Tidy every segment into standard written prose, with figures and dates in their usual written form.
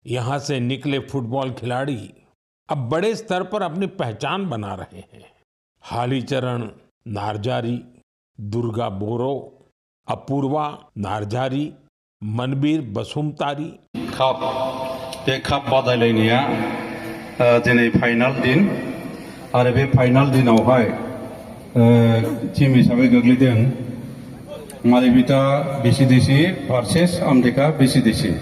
यहाँ से निकले फुटबॉल खिलाड़ी अब बड़े स्तर पर अपनी पहचान बना रहे हैं। हालीचरण नार्जारी, दुर्गा बोरो, अपूर्वा नार्जारी, मनबीर बसुमतारी। काप बादायलायनाया दिनै फाइनाल दिन आरो बे फाइनाल दिनावहाय टीम हिसाबै गोग्लैदों मालिबिटा बिसिडिसि भार्सेस आमटेका बिसिडिसि।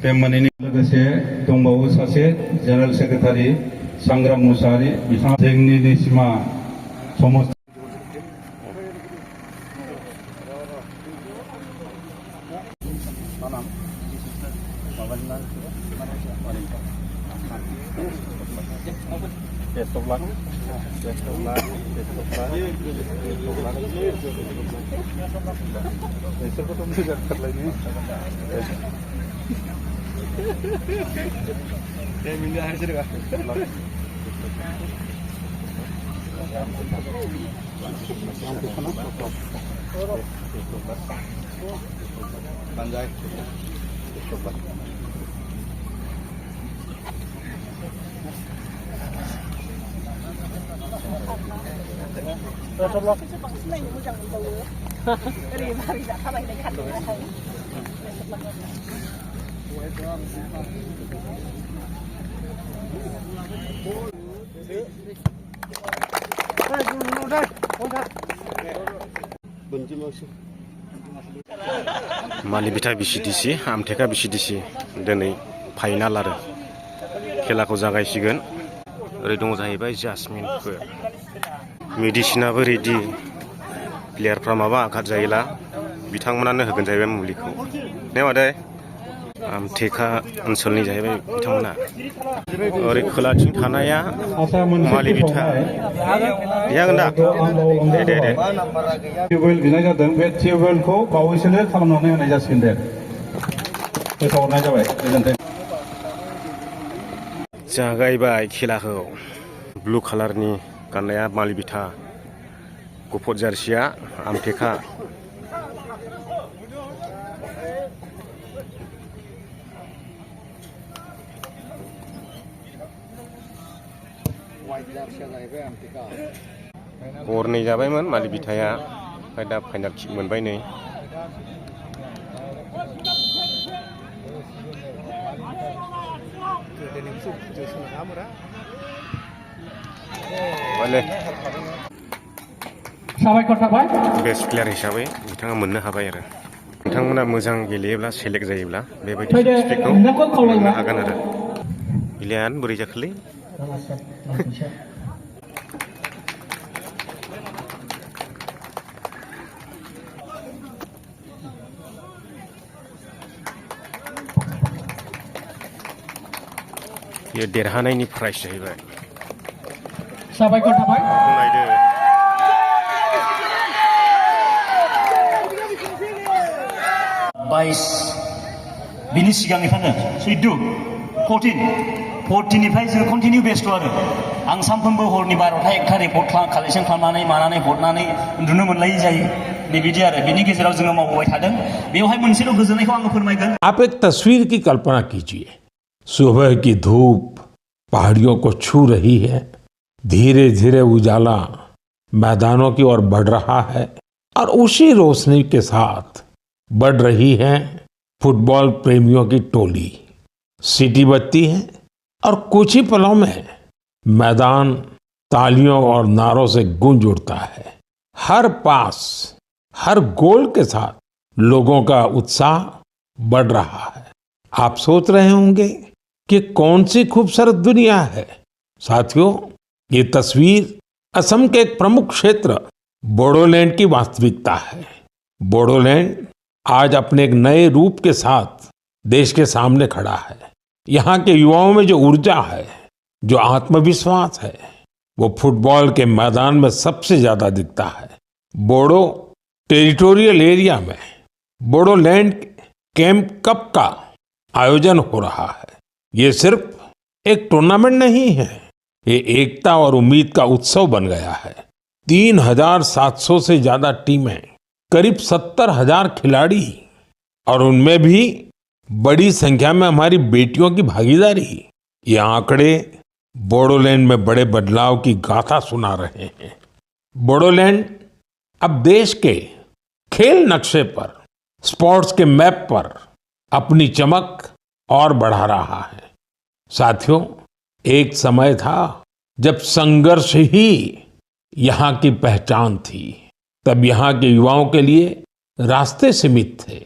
बे मोननैनि लोगोसे दंबावो सासे जेनेरेल सेक्रेटारि सांग्राम मुसाहारि, बिथाङा जोंनि निसिमा समस्त मालिबिटा बिसिडिसि आमटेका बिसिडिसि दिनै फाइनाल आरो खेलाखौ जागायसिगोन। ओरै दङ जाहैबाय जासमिनफोर, मेडिसिनाबो रेडि, प्लेयारफ्रा माबा आघात जायोला बिथांमोनानो होगोन जाहैबाय मुलिखौ। ने मादै आमटेका ओनसोलनि जाहैबाय बिथांमोना। ओरै खोलाथिं थानाया मालिबिटा जागोन दा दे टिउबवेल बिनाय जादों, बे टिउबवेलखौ बावैसोनो खालामनानै होनाय जासिगोन दे। फोसावनाय जाबाय। गोजोन्थों। जागायबाय खेलाखौ। ब्लु कालारनि गाननाया मालिबिटा, गुफुर जार्सिया आमटेका। हरनै जाबायमोन मालिबिटाया, ओमफ्राय दा फाइनाल किक मोनबाय नै। बेस्ट प्लेयार हिसाबै बिथाङा मोननो हाबाय आरो बिथांमोना मोजां गेलेयोब्ला सेलेक्ट जायोब्ला बेबायदि सार्टिफिकेटखौ मोननो हागोन आरो। इलियान बोरै जाखोलै? बेयो देरहानायनि प्राइज जाहैबाय। साबायखर थाबाय। नायदो बिनि सिगांनिफ्रायनो 14निफ्राय जों कन्टिनिउ बेस्ट आरो आं सानफ्रोमबो हरनि 12टा 1टा रिपर्ट कालेक्शन खालामनानै मानानै हरनानै उन्दुनो मोनलायि जायो। बेबायदि आरो बेनि गेजेराव जोङो मावबाय थादों। बेवहाय मोनसेल' गोजोननायखौ आङो फोरमायगोन। आप एक तस्वीर की कल्पना कीजिए। सुबह की धूप पहाड़ियों को छू रही है, धीरे धीरे उजाला मैदानों की ओर बढ़ रहा है और उसी रोशनी के साथ बढ़ रही है फुटबॉल प्रेमियों की टोली। सीटी बजती है और कुछ ही पलों में मैदान तालियों और नारों से गूंज उठता है। हर पास, हर गोल के साथ लोगों का उत्साह बढ़ रहा है। आप सोच रहे होंगे कि कौन सी खूबसूरत दुनिया है। साथियों, ये तस्वीर असम के एक प्रमुख क्षेत्र बोडोलैंड की वास्तविकता है। बोडोलैंड आज अपने एक नए रूप के साथ देश के सामने खड़ा है। यहाँ के युवाओं में जो ऊर्जा है, जो आत्मविश्वास है, वो फुटबॉल के मैदान में सबसे ज्यादा दिखता है। बोडो टेरिटोरियल एरिया में बोडोलैंड कैंप कप का आयोजन हो रहा है। ये सिर्फ एक टूर्नामेंट नहीं है, ये एकता और उम्मीद का उत्सव बन गया है। 3,700 से ज्यादा टीमें, करीब 70,000 खिलाड़ी और उनमें भी बड़ी संख्या में हमारी बेटियों की भागीदारी। ये आंकड़े बोडोलैंड में बड़े बदलाव की गाथा सुना रहे हैं। बोडोलैंड अब देश के खेल नक्शे पर, स्पोर्ट्स के मैप पर अपनी चमक और बढ़ा रहा है। साथियों, एक समय था जब संघर्ष ही यहाँ की पहचान थी। तब यहाँ के युवाओं के लिए रास्ते सीमित थे,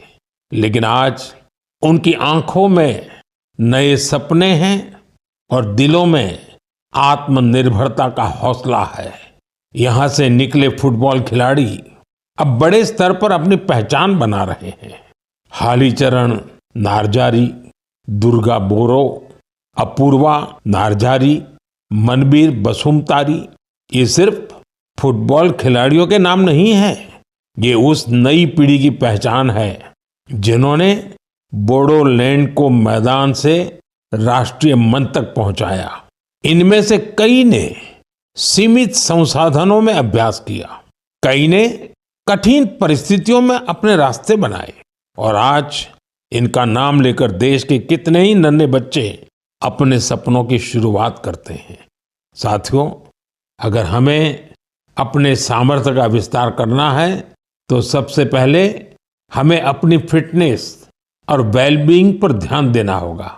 लेकिन आज उनकी आंखों में नए सपने हैं और दिलों में आत्मनिर्भरता का हौसला है। यहाँ से निकले फुटबॉल खिलाड़ी अब बड़े स्तर पर अपनी पहचान बना रहे हैं। हालीचरण नार्जारी, दुर्गा बोरो, अपूर्वा नार्जारी, मनबीर बसुमतारी, ये सिर्फ फुटबॉल खिलाड़ियों के नाम नहीं है, ये उस नई पीढ़ी की पहचान है जिन्होंने बोडोलैंड को मैदान से राष्ट्रीय मंच तक पहुंचाया। इनमें से कई ने सीमित संसाधनों में अभ्यास किया, कई ने कठिन परिस्थितियों में अपने रास्ते बनाए और आज इनका नाम लेकर देश के कितने ही नन्हे बच्चे अपने सपनों की शुरुआत करते हैं। साथियों, अगर हमें अपने सामर्थ्य का विस्तार करना है तो सबसे पहले हमें अपनी फिटनेस और वेलबीइंग पर ध्यान देना होगा।